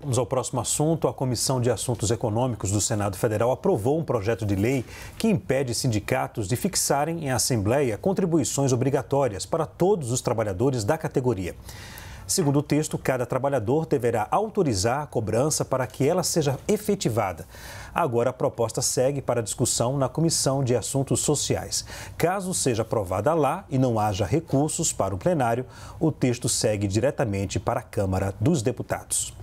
Vamos ao próximo assunto. A Comissão de Assuntos Econômicos do Senado Federal aprovou um projeto de lei que impede sindicatos de fixarem em assembleia contribuições obrigatórias para todos os trabalhadores da categoria. Segundo o texto, cada trabalhador deverá autorizar a cobrança para que ela seja efetivada. Agora, a proposta segue para discussão na Comissão de Assuntos Sociais. Caso seja aprovada lá e não haja recursos para o plenário, o texto segue diretamente para a Câmara dos Deputados.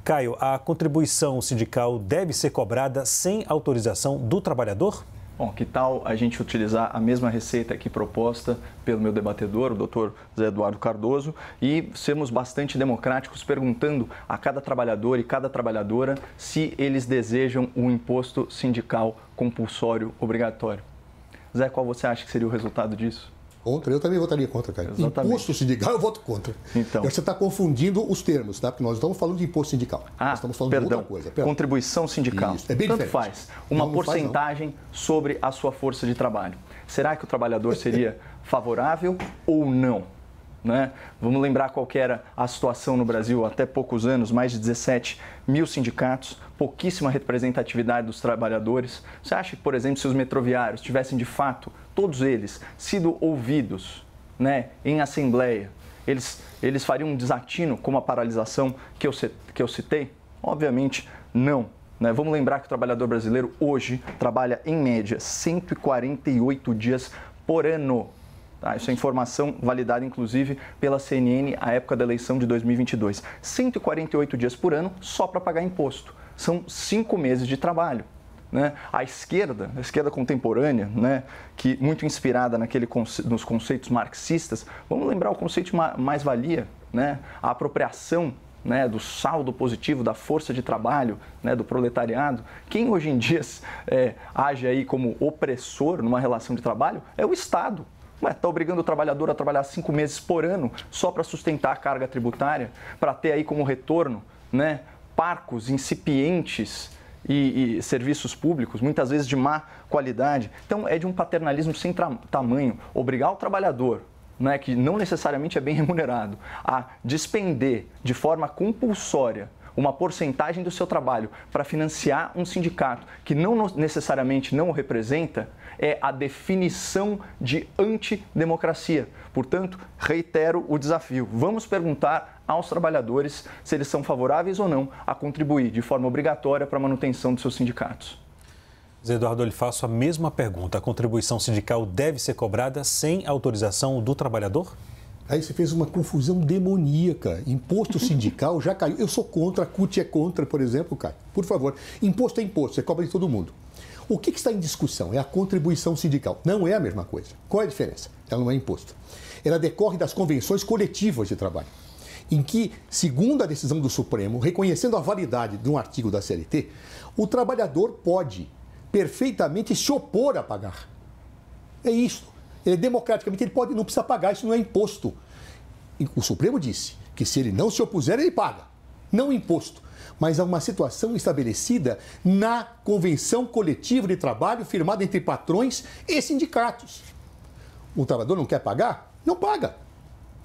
Caio, a contribuição sindical deve ser cobrada sem autorização do trabalhador? Bom, que tal a gente utilizar a mesma receita aqui proposta pelo meu debatedor, o doutor Zé Eduardo Cardoso, e sermos bastante democráticos, perguntando a cada trabalhador e cada trabalhadora se eles desejam um imposto sindical compulsório obrigatório. Zé, qual você acha que seria o resultado disso? Contra, eu também votaria contra, Caio. Exatamente. Imposto sindical, eu voto contra. Então. Você está confundindo os termos, tá? Porque nós estamos falando de imposto sindical. Nós estamos falando de outra coisa. Contribuição sindical. Isso, é bem Tanto diferente. faz. Uma porcentagem sobre a sua força de trabalho. Será que o trabalhador seria favorável ou não? Né? Vamos lembrar qual que era a situação no Brasil até poucos anos, mais de 17 mil sindicatos, pouquíssima representatividade dos trabalhadores. Você acha que, por exemplo, se os metroviários tivessem de fato, todos eles, sido ouvidos, né, em assembleia, eles fariam um desatino como a paralisação que eu citei? Obviamente não. Né? Vamos lembrar que o trabalhador brasileiro hoje trabalha em média 148 dias por ano. Tá, isso é informação validada, inclusive, pela CNN à época da eleição de 2022. 148 dias por ano só para pagar imposto. São 5 meses de trabalho. Né? A esquerda contemporânea, né, que muito inspirada nos conceitos marxistas, vamos lembrar o conceito de mais-valia, né? A apropriação, né, do saldo positivo, da força de trabalho, né, do proletariado. Quem hoje em dia age aí como opressor numa relação de trabalho é o Estado. Está obrigando o trabalhador a trabalhar 5 meses por ano só para sustentar a carga tributária, para ter aí como retorno, né, parcos incipientes e serviços públicos, muitas vezes de má qualidade. Então, é de um paternalismo sem tamanho obrigar o trabalhador, né, que não necessariamente é bem remunerado, a despender de forma compulsória uma porcentagem do seu trabalho para financiar um sindicato que não necessariamente não o representa, é a definição de antidemocracia. Portanto, reitero o desafio. Vamos perguntar aos trabalhadores se eles são favoráveis ou não a contribuir de forma obrigatória para a manutenção de seus sindicatos. Zé Eduardo, eu lhe faço a mesma pergunta. A contribuição sindical deve ser cobrada sem autorização do trabalhador? Aí você fez uma confusão demoníaca. Imposto sindical já caiu. Eu sou contra, a CUT é contra, por exemplo, Caio. Por favor, imposto é imposto, você cobra de todo mundo. O que está em discussão é a contribuição sindical. Não é a mesma coisa. Qual é a diferença? Ela não é imposto. Ela decorre das convenções coletivas de trabalho, em que, segundo a decisão do Supremo, reconhecendo a validade de um artigo da CLT, o trabalhador pode perfeitamente se opor a pagar. É isso. Democraticamente ele não precisa pagar, isso não é imposto. O Supremo disse que se ele não se opuser, ele paga. Não imposto, mas há uma situação estabelecida na Convenção Coletiva de Trabalho firmada entre patrões e sindicatos. O trabalhador não quer pagar? Não paga.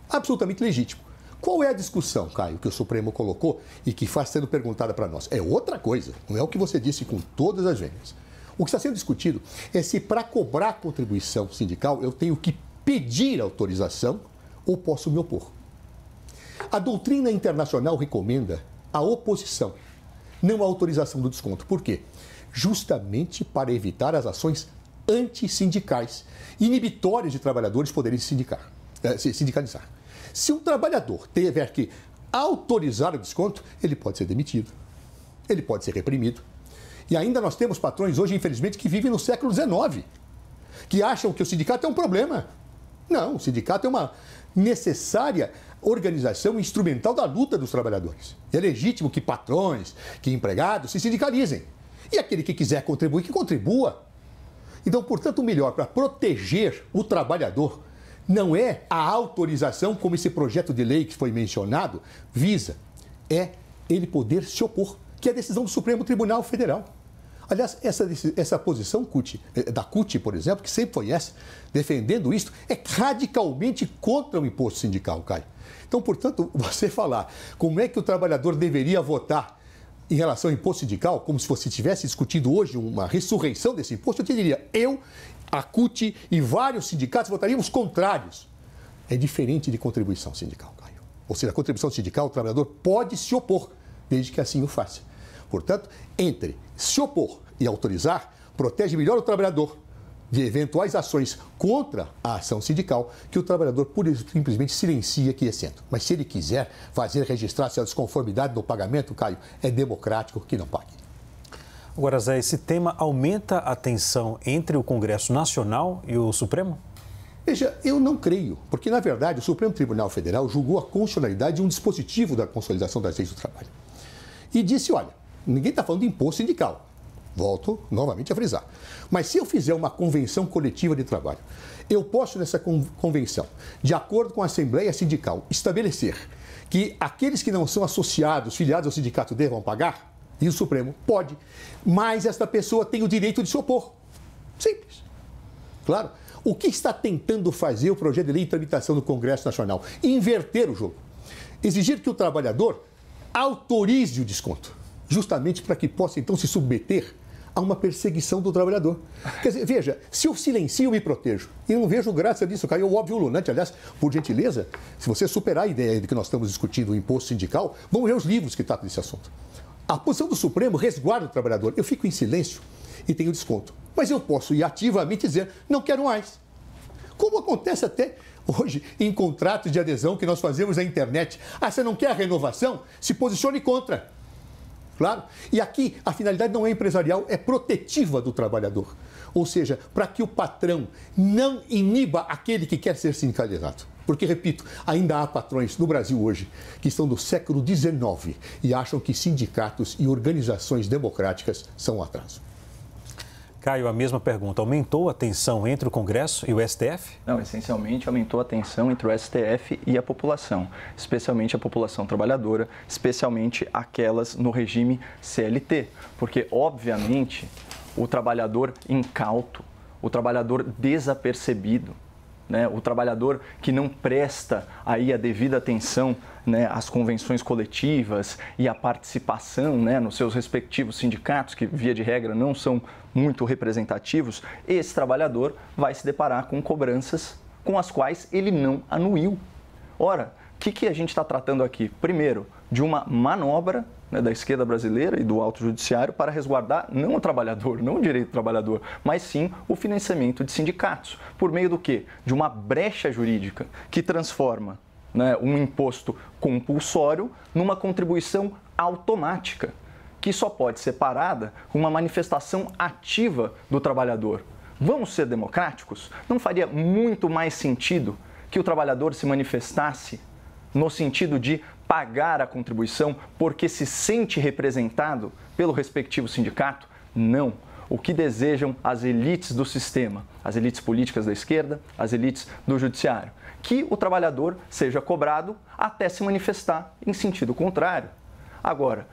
Absolutamente legítimo. Qual é a discussão, Caio, que o Supremo colocou e que está sendo perguntada para nós? É outra coisa, não é o que você disse com todas as vênias. O que está sendo discutido é se, para cobrar contribuição sindical, eu tenho que pedir autorização ou posso me opor. A doutrina internacional recomenda a oposição, não a autorização do desconto. Por quê? Justamente para evitar as ações antissindicais, inibitórias de trabalhadores poderem se sindicalizar. Se um trabalhador tiver que autorizar o desconto, ele pode ser demitido, ele pode ser reprimido. E ainda nós temos patrões hoje, infelizmente, que vivem no século XIX, que acham que o sindicato é um problema. Não, o sindicato é uma necessária organização instrumental da luta dos trabalhadores. É legítimo que patrões, que empregados se sindicalizem. E aquele que quiser contribuir, que contribua. Então, portanto, o melhor para proteger o trabalhador não é a autorização, como esse projeto de lei que foi mencionado visa, é ele poder se opor, que é a decisão do Supremo Tribunal Federal. Aliás, essa posição da CUT, por exemplo, que sempre foi essa, defendendo isso, é radicalmente contra o imposto sindical, Caio. Então, portanto, você falar como é que o trabalhador deveria votar em relação ao imposto sindical, como se você estivesse discutindo hoje uma ressurreição desse imposto, eu te diria, a CUT e vários sindicatos votaríamos contrários. É diferente de contribuição sindical, Caio. Ou seja, a contribuição sindical, o trabalhador pode se opor, desde que assim o faça. Portanto, entre se opor e autorizar, protege melhor o trabalhador de eventuais ações contra a ação sindical que o trabalhador pura e simplesmente silencia quiescendo. Mas se ele quiser registrar sua desconformidade no pagamento, Caio, é democrático que não pague. Agora, Zé, esse tema aumenta a tensão entre o Congresso Nacional e o Supremo? Veja, eu não creio, porque, na verdade, o Supremo Tribunal Federal julgou a constitucionalidade de um dispositivo da consolidação das leis do trabalho. E disse, olha, ninguém está falando de imposto sindical. Volto novamente a frisar. Mas se eu fizer uma convenção coletiva de trabalho, eu posso, nessa convenção, de acordo com a Assembleia Sindical, estabelecer que aqueles que não são associados, filiados ao sindicato, devam pagar? E o Supremo pode. Mas esta pessoa tem o direito de se opor. Simples. Claro. O que está tentando fazer o projeto de lei em tramitação do Congresso Nacional? Inverter o jogo. Exigir que o trabalhador autorize o desconto, justamente para que possa, então, se submeter a uma perseguição do trabalhador. Quer dizer, veja, se eu silencio, eu me protejo. E não vejo graça disso, Caio. O óbvio lunante, aliás, por gentileza, se você superar a ideia de que nós estamos discutindo o imposto sindical, vamos ler os livros que tratam desse assunto. A posição do Supremo resguarda o trabalhador. Eu fico em silêncio e tenho desconto. Mas eu posso ir ativamente dizer, não quero mais. Como acontece até hoje em contratos de adesão que nós fazemos na internet. Ah, você não quer a renovação? Se posicione contra. Claro. E aqui a finalidade não é empresarial, é protetiva do trabalhador. Ou seja, para que o patrão não iniba aquele que quer ser sindicalizado. Porque, repito, ainda há patrões no Brasil hoje que estão do século XIX e acham que sindicatos e organizações democráticas são um atraso. Caio, a mesma pergunta. Aumentou a tensão entre o Congresso e o STF? Não, essencialmente aumentou a tensão entre o STF e a população, especialmente a população trabalhadora, especialmente aquelas no regime CLT. Porque, obviamente, o trabalhador incauto, o trabalhador desapercebido, né, o trabalhador que não presta aí a devida atenção, né, às convenções coletivas e à participação, né, nos seus respectivos sindicatos, que via de regra não são muito representativos, esse trabalhador vai se deparar com cobranças com as quais ele não anuiu. Ora, o que a gente está tratando aqui? Primeiro, de uma manobra, né, da esquerda brasileira e do Alto Judiciário para resguardar não o trabalhador, não o direito do trabalhador, mas sim o financiamento de sindicatos. Por meio do quê? De uma brecha jurídica que transforma, né, um imposto compulsório numa contribuição automática, que só pode ser parada com uma manifestação ativa do trabalhador. Vamos ser democráticos? Não faria muito mais sentido que o trabalhador se manifestasse no sentido de pagar a contribuição porque se sente representado pelo respectivo sindicato? Não. O que desejam as elites do sistema, as elites políticas da esquerda, as elites do judiciário? Que o trabalhador seja cobrado até se manifestar em sentido contrário. Agora,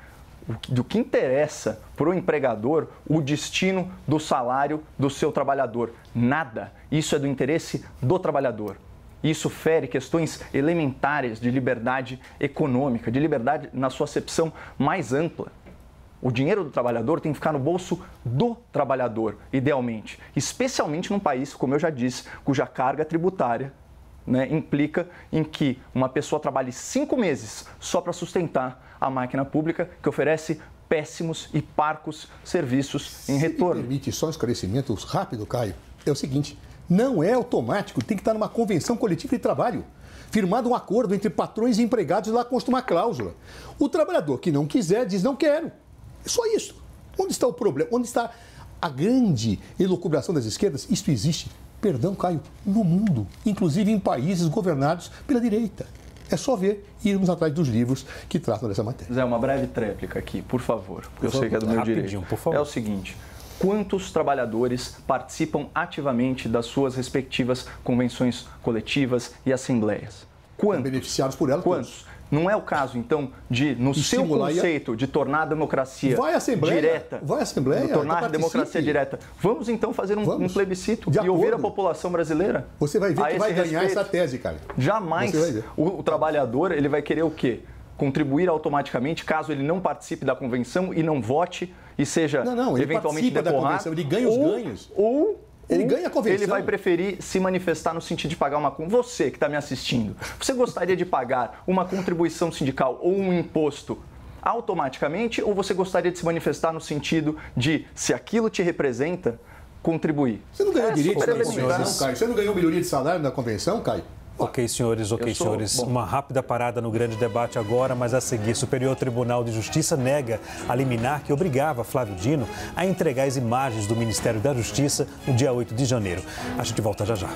do que interessa para o empregador o destino do salário do seu trabalhador? Nada. Isso é do interesse do trabalhador. Isso fere questões elementares de liberdade econômica, de liberdade na sua acepção mais ampla. O dinheiro do trabalhador tem que ficar no bolso do trabalhador, idealmente. Especialmente num país, como eu já disse, cuja carga tributária, né, implica em que uma pessoa trabalhe 5 meses só para sustentar a máquina pública que oferece péssimos e parcos serviços em retorno. Se me permite só um esclarecimento rápido, Caio, é o seguinte: não é automático, tem que estar numa convenção coletiva de trabalho, firmado um acordo entre patrões e empregados e lá consta uma cláusula. O trabalhador que não quiser diz não quero. É só isso. Onde está o problema? Onde está a grande elucubração das esquerdas? Isso existe, perdão, Caio, no mundo, inclusive em países governados pela direita. É só ver e irmos atrás dos livros que tratam dessa matéria. Zé, uma breve tréplica aqui, por favor, porque eu sei que é do meu direito. Por favor. É o seguinte: quantos trabalhadores participam ativamente das suas respectivas convenções coletivas e assembleias? Quantos? Beneficiados por elas? Quantos? Não é o caso, então, de, no seu conceito de tornar a democracia direta, tornar a democracia direta, vamos então fazer um plebiscito e ouvir a população brasileira? Você vai ver que vai ganhar essa tese, cara. Jamais. O trabalhador, ele vai querer o quê? Contribuir automaticamente, caso ele não participe da convenção e não vote e seja eventualmente deporrado. Ele ganha os ganhos. Ele ganha a convenção. Ele vai preferir se manifestar no sentido de pagar uma... Você que está me assistindo, você gostaria de pagar uma contribuição sindical ou um imposto automaticamente, ou você gostaria de se manifestar no sentido de, se aquilo te representa, contribuir? Você não ganhou direito na convenção, Caio? Você não ganhou melhoria de salário na convenção, Caio? Ok, senhores. Uma rápida parada no grande debate agora, mas a seguir, Superior Tribunal de Justiça nega a liminar que obrigava Flávio Dino a entregar as imagens do Ministério da Justiça no dia 8 de janeiro. A gente volta já já.